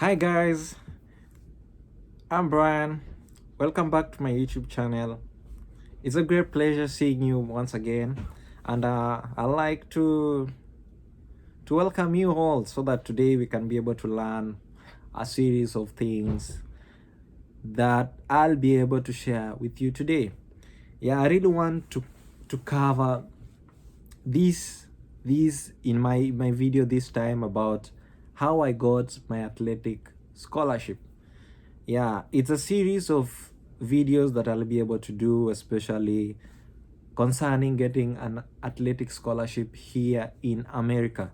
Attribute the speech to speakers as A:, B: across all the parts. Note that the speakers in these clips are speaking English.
A: Hi guys, I'm Brian. Welcome back to my YouTube channel. It's a great pleasure seeing you once again, and I'd like to welcome you all so that today we can be able to learn a series of things that I'll be able to share with you today. Yeah, I really want to cover this in my video this time about how I got my athletic scholarship. Yeah, it's a series of videos that I'll be able to do, especially concerning getting an athletic scholarship here in America.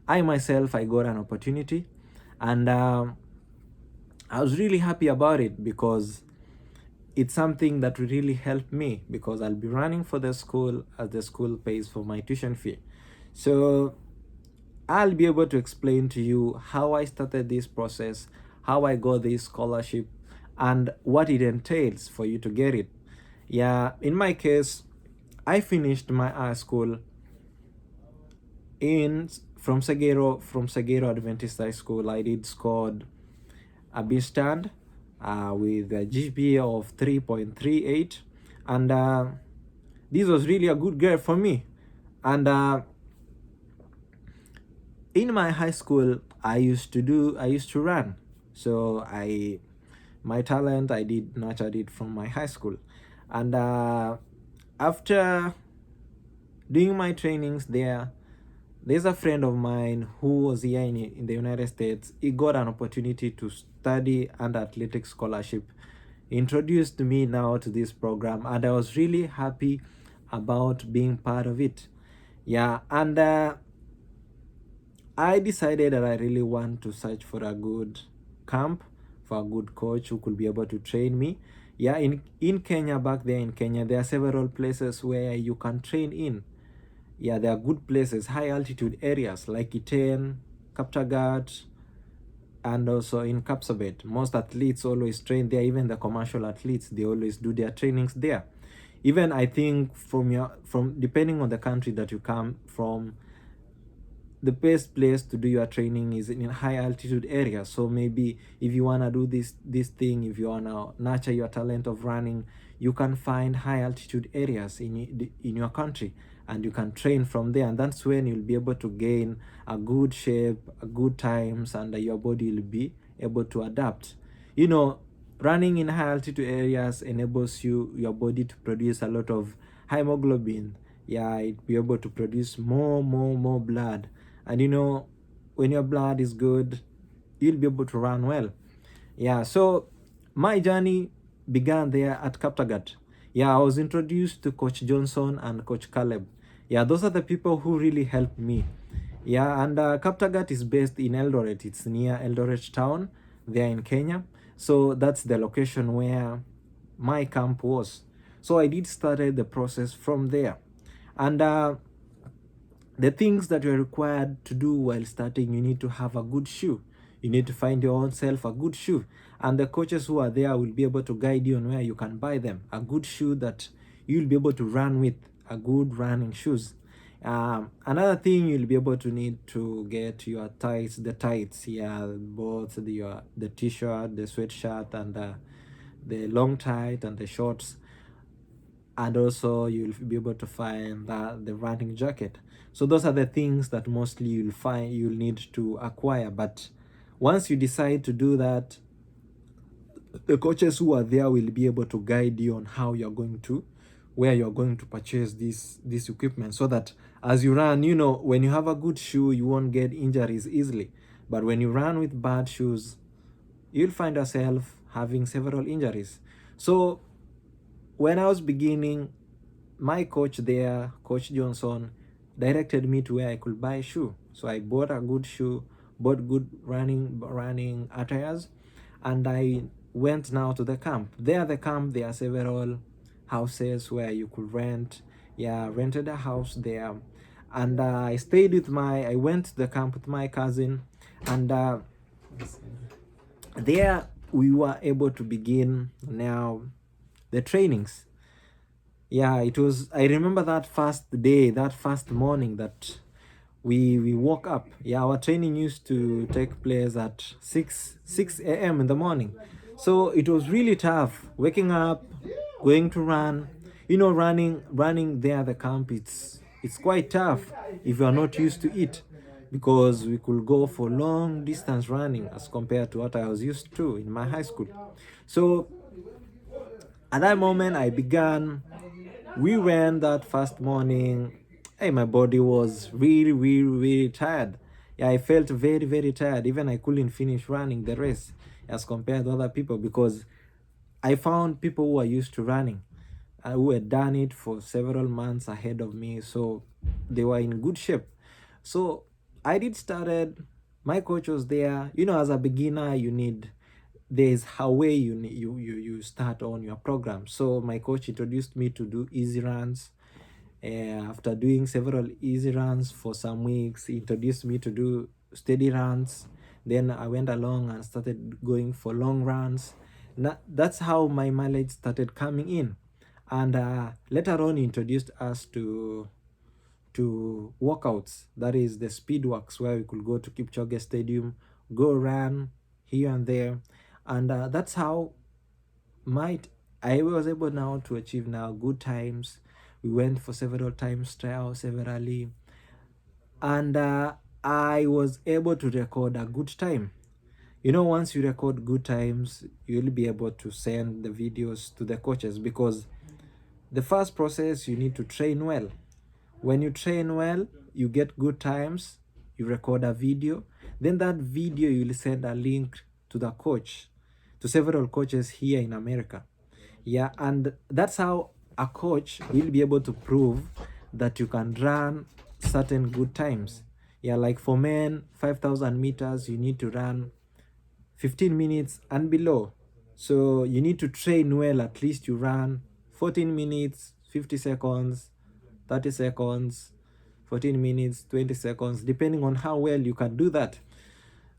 A: I myself, I got an opportunity, and I was really happy about it because it's something that will really help me, because I'll be running for the school as the school pays for my tuition fee. So I'll be able to explain to you how I started this process, how I got this scholarship, and what it entails for you to get it. Yeah, in my case, I finished my high school in from Segero Adventist High School. I did scored a B stand with a GPA of 3.38, and this was really a good grade for me. And in my high school, I used to run. So my talent, I did nurtured it from my high school. And after doing my trainings there's a friend of mine who was here in the United States. He got an opportunity to study under athletic scholarship. He introduced me now to this program, and I was really happy about being part of it. Yeah, and I decided that I really want to search for a good camp, for a good coach who could be able to train me. Yeah, in Kenya, back there in Kenya, there are several places where you can train in. Yeah, there are good places, high altitude areas like Iten, Kaptagat, and also in Kapsabet. Most athletes always train there. Even the commercial athletes, they always do their trainings there. Even I think from depending on the country that you come from, the best place to do your training is in high altitude areas. So maybe if you want to do this thing, if you want to nurture your talent of running, you can find high altitude areas in your country, and you can train from there, and that's when you'll be able to gain a good shape, a good times, and your body will be able to adapt. Running in high altitude areas enables your body to produce a lot of hemoglobin. Yeah, it be able to produce more blood. And when your blood is good, you'll be able to run well. Yeah, so my journey began there at Kaptagat. Yeah, I was introduced to Coach Johnson and Coach Caleb. Yeah, those are the people who really helped me. Yeah, and Kaptagat is based in Eldoret. It's near Eldoret town there in Kenya. So that's the location where my camp was. So I did started the process from there. And the things that you're required to do while starting: you need to have a good shoe. You need to find your own self a good shoe, and the coaches who are there will be able to guide you on where you can buy them a good shoe that you'll be able to run with, a good running shoes. Another thing you'll be able to need to get your tights, yeah, both the t-shirt, the sweatshirt, and the long tight and the shorts. And also you'll be able to find the running jacket. So those are the things that mostly you'll need to acquire. But once you decide to do that, the coaches who are there will be able to guide you on how you're going to where you're going to purchase this equipment, so that as you run, when you have a good shoe, you won't get injuries easily. But when you run with bad shoes, you'll find yourself having several injuries. So when I was beginning, my coach there, Coach Johnson, directed me to where I could buy a shoe. So I bought a good shoe, bought good running attires, and I went now to the camp. There are several houses where you could rent. Yeah, rented a house there, and I went to the camp with my cousin, and there we were able to begin now the trainings. Yeah, I remember that first day, that first morning, that we woke up. Yeah, our training used to take place at 6 a.m. in the morning. So it was really tough waking up, going to run. You know, running there at the camp, it's quite tough if you are not used to it, because we could go for long distance running as compared to what I was used to in my high school. So at that moment I began, we went that first morning. Hey, my body was really tired. Yeah, I felt very tired. Even I couldn't finish running the race as compared to other people, because I found people who are used to running, who had done it for several months ahead of me, so they were in good shape. So I did started. My coach was there. You know, as a beginner, there's how way you start on your program. So my coach introduced me to do easy runs. After doing several easy runs for some weeks, he introduced me to do steady runs. Then I went along and started going for long runs. That's how my mileage started coming in. And later on, he introduced us to workouts. That is the speed works, where we could go to Kipchoge Stadium, go run here and there. And that's how might I was able now to achieve now good times. We went for several times trials severally, and I was able to record a good time. You know, once you record good times, you'll be able to send the videos to the coaches, because the first process, you need to train well. When you train well, you get good times, you record a video, then that video you'll send a link to the coach, to several coaches here in America. Yeah, and that's how a coach will be able to prove that you can run certain good times. Yeah, like for men, 5,000 meters, you need to run 15 minutes and below. So you need to train well, at least you run 14 minutes, 50 seconds, 30 seconds, 14 minutes, 20 seconds, depending on how well you can do that.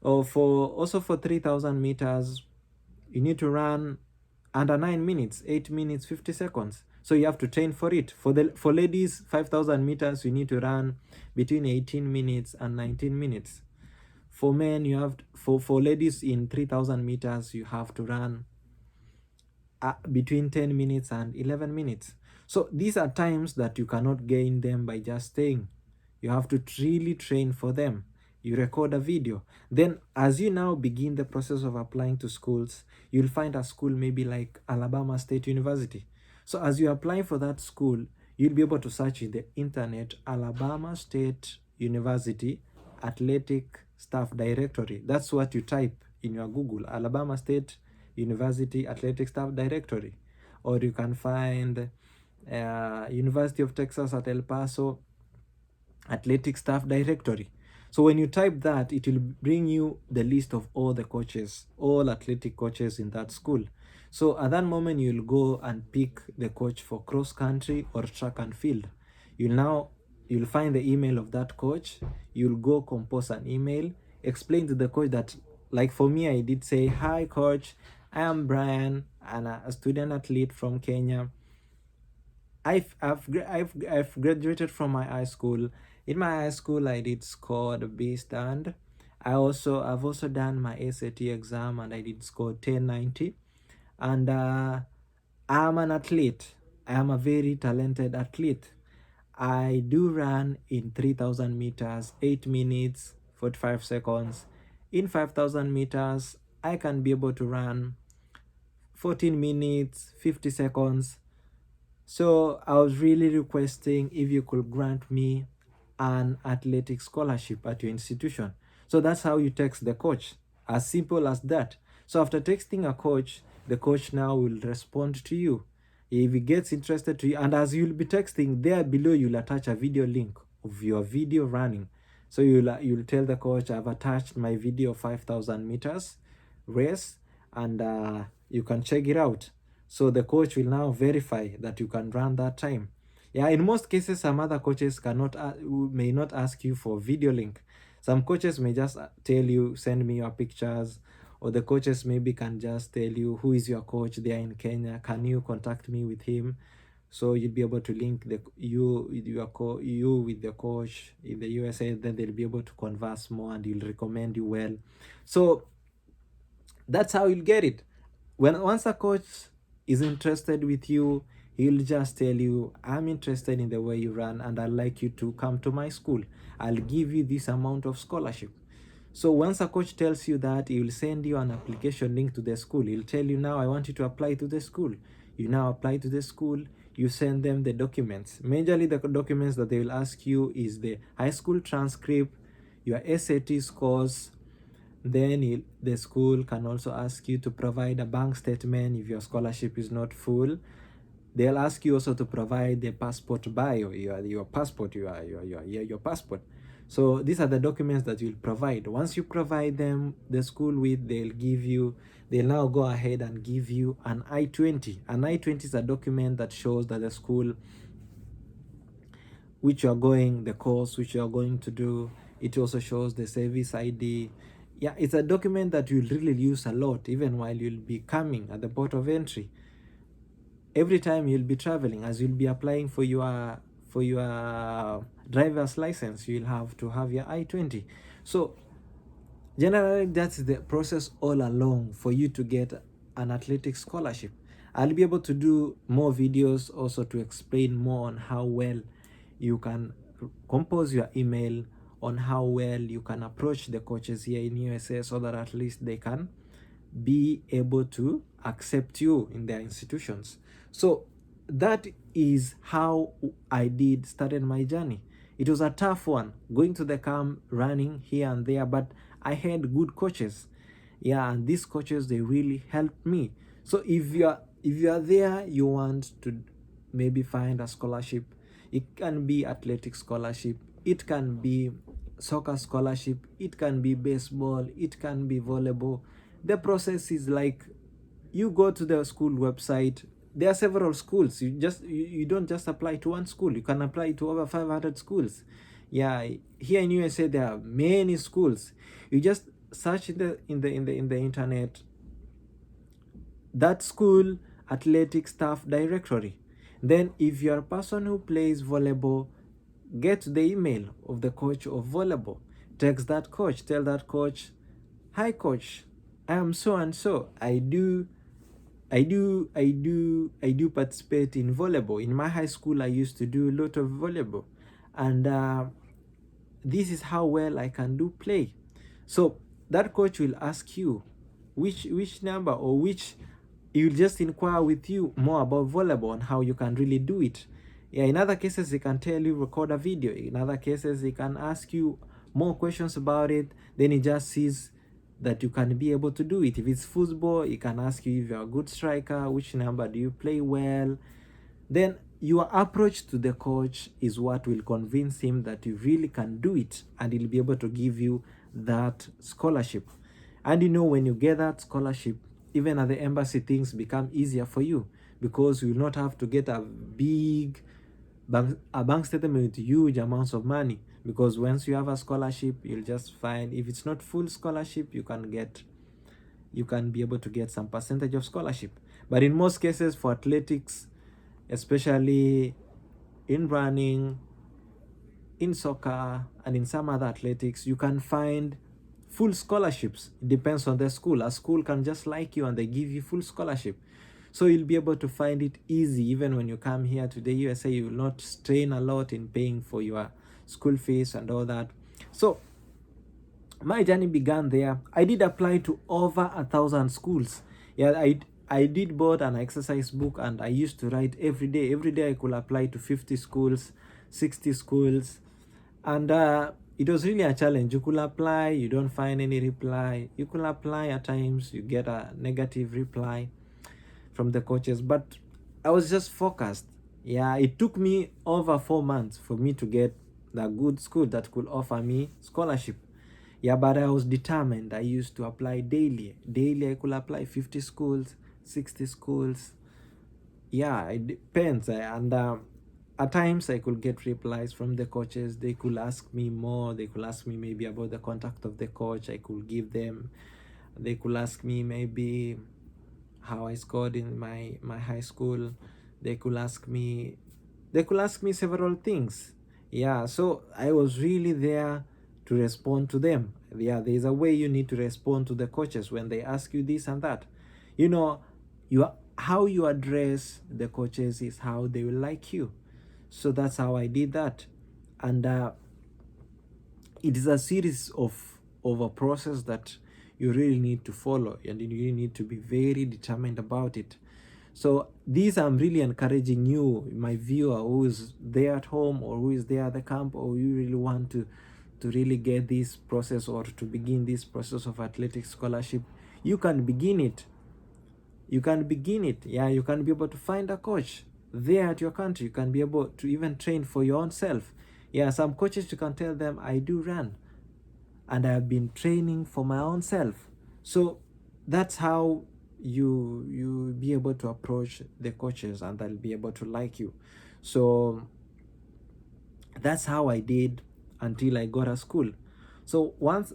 A: Or for 3,000 meters, you need to run under 9 minutes, 8 minutes, 50 seconds. So you have to train for it. For ladies, 5,000 meters, you need to run between 18 minutes and 19 minutes. For men, you have for ladies in 3,000 meters, you have to run between 10 minutes and 11 minutes. So these are times that you cannot gain them by just staying. You have to really train for them. You record a video. Then as you now begin the process of applying to schools, you'll find a school maybe like Alabama State University. So as you apply for that school, you'll be able to search in the internet Alabama State University athletic staff directory. That's what you type in your Google, Alabama State University athletic staff directory. Or you can find University of Texas at El Paso athletic staff directory. So when you type that, it will bring you the list of all the coaches, all athletic coaches in that school. So at that moment, you'll go and pick the coach for cross country or track and field. You'll find the email of that coach. You'll go compose an email, explain to the coach that, like for me, I did say, "Hi coach, I am Brian, and a student athlete from Kenya. I've graduated from my high school. In my high school, I did score the B stand. I've also done my SAT exam, and I did score 1090. And I'm an athlete. I am a very talented athlete. I do run in 3,000 meters, 8 minutes, 45 seconds. In 5,000 meters, I can be able to run 14 minutes, 50 seconds. So I was really requesting if you could grant me an athletic scholarship at your institution." So that's how you text the coach. As simple as that. So after texting a coach, the coach now will respond to you. If he gets interested to you, and as you'll be texting, there below you'll attach a video link of your video running. So you'll tell the coach, "I've attached my video 5,000 meters race, and you can check it out." So the coach will now verify that you can run that time. Yeah, in most cases, some other coaches may not ask you for video link. Some coaches may just tell you, "Send me your pictures," or the coaches maybe can just tell you, "Who is your coach? They are in Kenya. Can you contact me with him?" So you'll be able to link you with the coach in the USA. Then they'll be able to converse more, and he'll recommend you well. So that's how you'll get it. Once a coach is interested with you, he'll just tell you, I'm interested in the way you run, and I'd like you to come to my school. I'll give you this amount of scholarship. So once a coach tells you that, he will send you an application link to the school. He'll tell you, now I want you to apply to the school. You now apply to the school. You send them the documents. Majorly the documents that they will ask you is the high school transcript, your SAT scores. Then the school can also ask you to provide a bank statement if your scholarship is not full. They'll ask you also to provide the passport bio, your passport, your passport. So these are the documents that you'll provide. Once you provide them, the school they'll now go ahead and give you an I-20. An I-20 is a document that shows that the school the course which you are going to do. It also shows the service ID. Yeah, it's a document that you'll really use a lot, even while you'll be coming at the port of entry. Every time you'll be traveling, as you'll be applying for your driver's license, you'll have to have your I-20. So generally, that's the process all along for you to get an athletic scholarship. I'll be able to do more videos also to explain more on how well you can compose your email, on how well you can approach the coaches here in USA, so that at least they can be able to accept you in their institutions. So that is how I started my journey. It was a tough one, going to the camp, running here and there, but I had good coaches. Yeah, and these coaches, they really helped me. So if you are there, you want to maybe find a scholarship. It can be athletic scholarship, it can be soccer scholarship, it can be baseball, it can be volleyball. The process is like, you go to the school website. There are several schools. You don't just apply to one school. You can apply to over 500 schools. Yeah, here in USA there are many schools. You just search in the internet that school athletic staff directory. Then if you're a person who plays volleyball, get the email of the coach of volleyball. Text that coach, tell that coach, hi coach, I am so and so. I do participate in volleyball. In my high school, I used to do a lot of volleyball, and this is how well I can play. So that coach will ask you which number, or he'll just inquire with you more about volleyball and how you can really do it. Yeah, in other cases, he can tell you record a video. In other cases, he can ask you more questions about it. Then he just sees that you can be able to do it. If it's football, he can ask you if you're a good striker, which number do you play well. Then your approach to the coach is what will convince him that you really can do it, and he'll be able to give you that scholarship. And when you get that scholarship, even at the embassy, things become easier for you, because you will not have to get a bank statement with huge amounts of money. Because once you have a scholarship, you'll just find, if it's not full scholarship, you can be able to get some percentage of scholarship. But in most cases, for athletics, especially in running, in soccer, and in some other athletics, you can find full scholarships. It depends on the school. A school can just like you and they give you full scholarship. So you'll be able to find it easy. Even when you come here to the USA, you will not strain a lot in paying for your school fees and all that. So my journey began there. I did apply to over 1,000 schools. Yeah, I did bought an exercise book, and I used to write every day. Every day I could apply to 50 schools, 60 schools. And it was really a challenge. You could apply, you don't find any reply. You could apply, at times you get a negative reply from the coaches. But I was just focused. Yeah, it took me over 4 months for me to get the good school that could offer me scholarship. Yeah, but I was determined. I used to apply daily. Daily I could apply 50 schools, 60 schools. Yeah, it depends. And at times I could get replies from the coaches. They could ask me more. They could ask me maybe about the contact of the coach. I could give them. They could ask me maybe how I scored in my high school. they could ask me several things. Yeah, so I was really there to respond to them. Yeah, there's a way you need to respond to the coaches when they ask you this and that. You know, how you address the coaches is how they will like you. So that's how I did that. And it is a series of a process that you really need to follow, and you really need to be very determined about it. So these, I'm really encouraging you, my viewer, who is there at home or who is there at the camp, or you really want to really get this process or to begin this process of athletic scholarship. You can begin it. You can begin it. Yeah, you can be able to find a coach there at your country. You can be able to even train for your own self. Yeah, some coaches, you can tell them, I do run and I've been training for my own self. So that's how you be able to approach the coaches, and they'll be able to like you. So that's how I did until I got a school. So once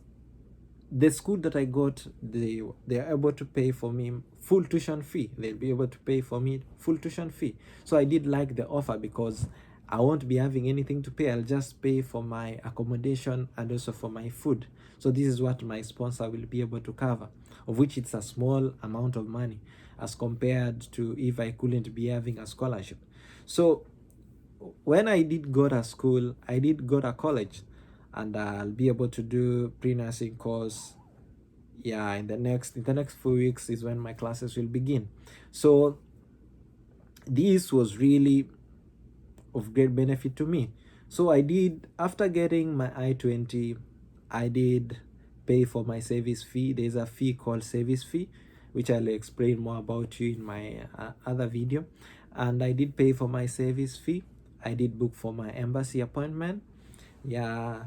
A: the school that I got, they are able to pay for me full tuition fee. They'll be able to pay for me full tuition fee. So I did like the offer because I won't be having anything to pay. I'll just pay for my accommodation and also for my food. So this is what my sponsor will be able to cover, of which it's a small amount of money as compared to if I couldn't be having a scholarship. So when I did go to school, I did go to college, and I'll be able to do pre-nursing course. Yeah, in the next few weeks is when my classes will begin. So this was really of great benefit to me. So I did, after getting my I-20, I did pay for my service fee. There's a fee called service fee, which I'll explain more about you in my other video. And I did pay for my service fee. I did book for my embassy appointment. Yeah,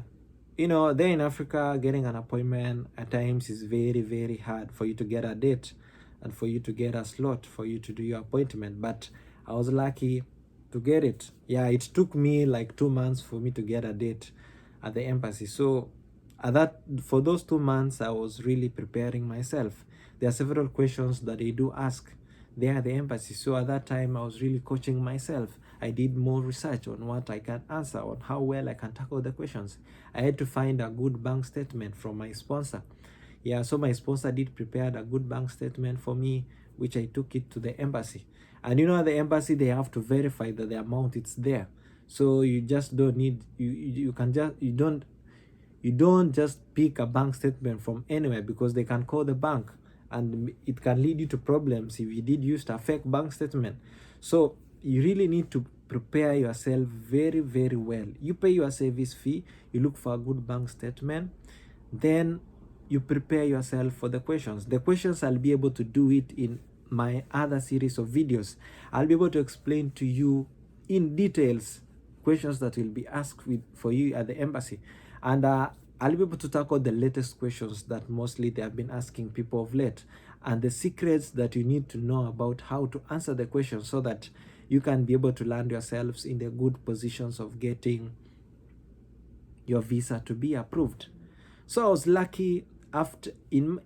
A: you know, there in Africa, getting an appointment at times is very, very hard for you to get a date and for you to get a slot for you to do your appointment. But I was lucky to get it. Yeah, it took me like 2 months for me to get a date at the embassy. So for those 2 months, I was really preparing myself. There are several questions that they do ask there at the embassy. So at that time, I was really coaching myself. I did more research on what I can answer, on how well I can tackle the questions. I had to find a good bank statement from my sponsor. Yeah, so my sponsor did prepare a good bank statement for me, which I took it to the embassy. And you know, at the embassy, they have to verify that the amount is there. So you just don't need, you don't just pick a bank statement from anywhere, because they can call the bank and it can lead you to problems if you did use a fake bank statement. So you really need to prepare yourself very, very well. You pay your service fee, you look for a good bank statement, then you prepare yourself for the questions. The questions, I'll be able to do it in my other series of videos. I'll be able to explain to you in details questions that will be asked for you at the embassy. And I'll be able to tackle the latest questions that mostly they have been asking people of late, and the secrets that you need to know about how to answer the questions, so that you can be able to land yourselves in the good positions of getting your visa to be approved. So I was lucky. After in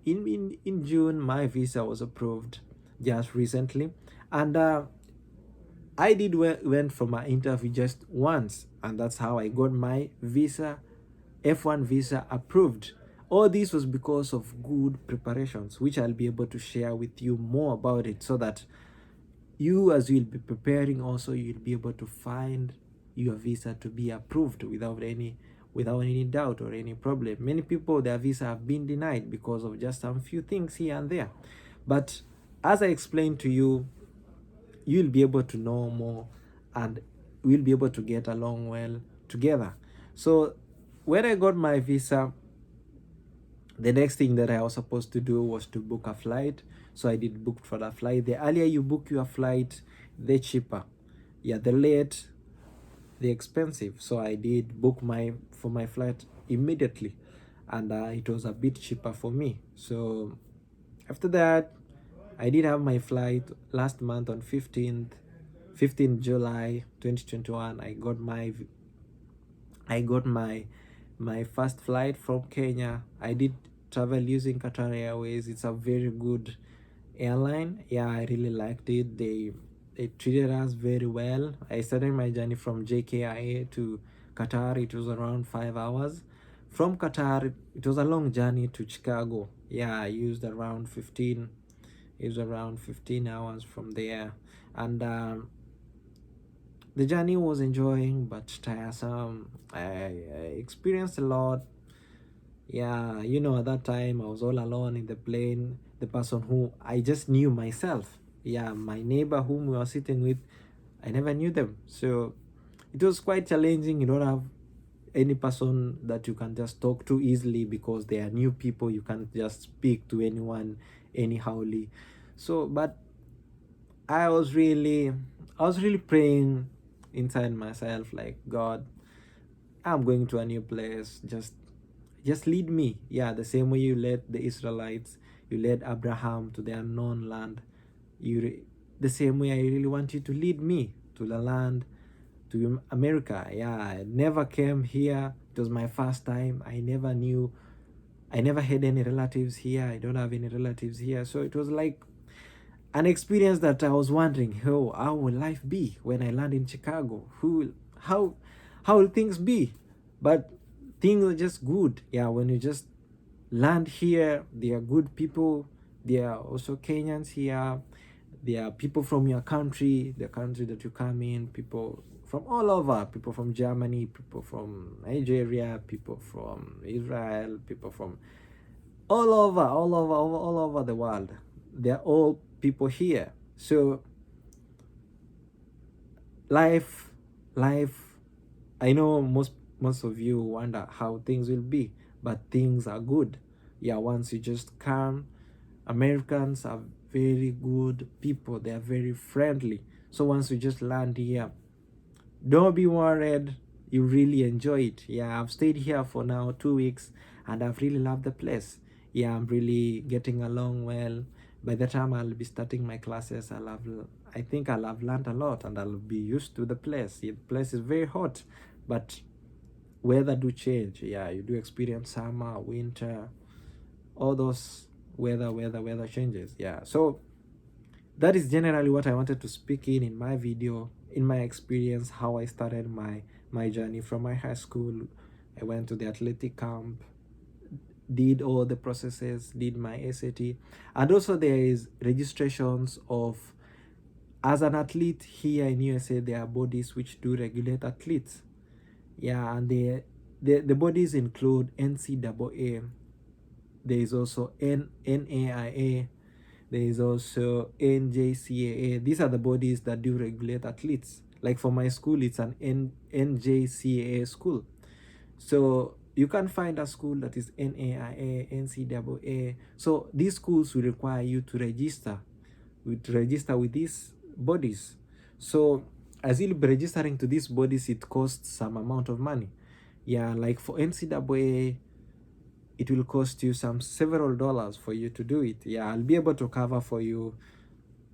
A: June, my visa was approved just recently, and I did went for my interview just once, and that's how I got my visa, F1 visa, approved. All this was because of good preparations, which I'll be able to share with you more about it, so that you, as you'll be preparing also, you'll be able to find your visa to be approved without any doubt or any problem. Many people, their visa have been denied because of just some few things here and there. But as I explained to you, you'll be able to know more, and we'll be able to get along well together. So when I got my visa, the next thing that I was supposed to do was to book a flight. So I did book for the flight. The earlier you book your flight, the cheaper. Yeah, the late, the expensive. So I did book for my flight immediately, and it was a bit cheaper for me. So after that, I did have my flight last month on 15th July 2021. I got my first flight from Kenya. I did travel using Qatar Airways. It's a very good airline. Yeah, I really liked it. They they treated us very well. I started my journey from JKIA to Qatar. It was around 5 hours. From Qatar, it was a long journey to Chicago. Yeah, I used around 15. It was around 15 hours from there, and the journey was enjoying but tiresome. I experienced a lot. Yeah, you know, at that time I was all alone in the plane. The person who I just knew myself. Yeah, my neighbor whom we were sitting with, I never knew them. So it was quite challenging. You don't have any person that you can just talk to easily because they are new people. You can't just speak to anyone anyhowly. So, but I was really, I was really praying inside myself, like, God, I'm going to a new place. Just lead me. Yeah, the same way you led the Israelites, you led Abraham to the unknown land. The same way I really want you to lead me to the land, to America. Yeah, I never came here. It was my first time. I never had any relatives here. I don't have any relatives here. So it was like an experience that I was wondering, how will life be when I land in Chicago? How will things be? But things are just good. Yeah, when you just land here, they are good people. There are also Kenyans here. There are people from your country, the country that you come in, people from all over, people from Germany, people from Nigeria, people from Israel, people from all over the world. They're all people here. So life, I know most of you wonder how things will be, but things are good. Yeah, once you just come, Americans are very good people. They are very friendly. So once you just land here, don't be worried. You really enjoy it. Yeah, I've stayed here for now 2 weeks and I've really loved the place. Yeah, I'm really getting along well. By the time I'll be starting my classes, I think I'll have learned a lot and I'll be used to the place. The place is very hot, but weather do change. Yeah, you do experience summer, winter, all those weather changes. Yeah, so that is generally what I wanted to speak in my video, in my experience, how I started my journey from my high school. I went to the athletic camp, did all the processes, did my SAT, and also there is registrations of, as an athlete here in USA, there are bodies which do regulate athletes. Yeah, and the bodies include NCAA. There is also NAIA. There is also NJCAA. These are the bodies that do regulate athletes. Like for my school, it's an NJCAA school. So you can find a school that is NAIA, NCAA. So these schools will require you to register with these bodies. So as you'll be registering to these bodies, it costs some amount of money. Yeah, like for NCAA, it will cost you several dollars for you to do it. Yeah, I'll be able to cover for you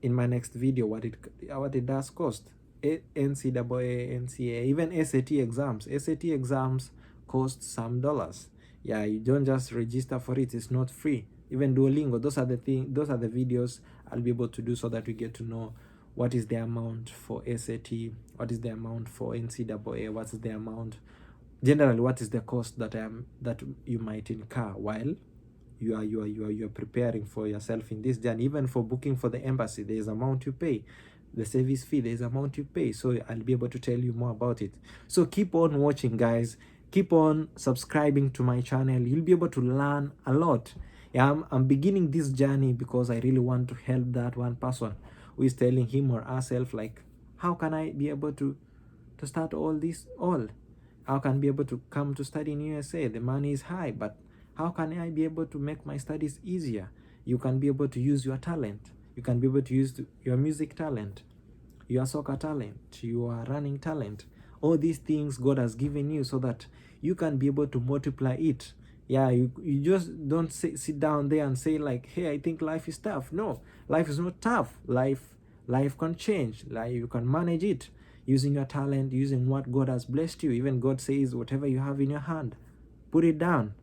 A: in my next video what it does cost. NCAA, NCAA, even SAT exams cost some dollars. Yeah, you don't just register for it. It's not free. Even Duolingo, those are the videos I'll be able to do so that we get to know what is the amount for SAT, what is the amount for NCAA, what is the amount, generally what is the cost that you might incur while you are preparing for yourself in this journey. Even for booking for the embassy, there is amount you pay. The service fee, there is amount you pay. So I'll be able to tell you more about it. So keep on watching, guys. Keep on subscribing to my channel. You'll be able to learn a lot. Yeah, I'm beginning this journey because I really want to help that one person who is telling him or herself, like, how can I be able to start all this? How can I be able to come to study in USA? The money is high, but how can I be able to make my studies easier? You can be able to use your talent. You can be able to use your music talent, your soccer talent, your running talent. All these things God has given you so that you can be able to multiply it. Yeah, you just don't sit down there and say like, hey, I think life is tough. No, life is not tough. Life can change. Like, you can manage it using your talent, using what God has blessed you. Even God says, whatever you have in your hand, put it down,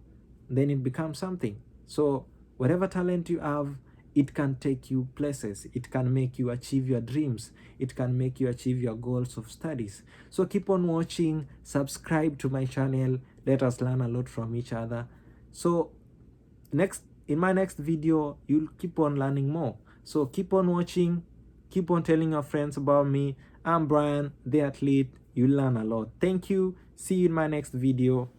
A: then it becomes something. So whatever talent you have, it can take you places. It can make you achieve your dreams. It can make you achieve your goals of studies. So keep on watching, subscribe to my channel. Let us learn a lot from each other. So in my next video, you'll keep on learning more. So keep on watching, keep on telling your friends about me. I'm Brian, the athlete. You learn a lot. Thank you. See you in my next video.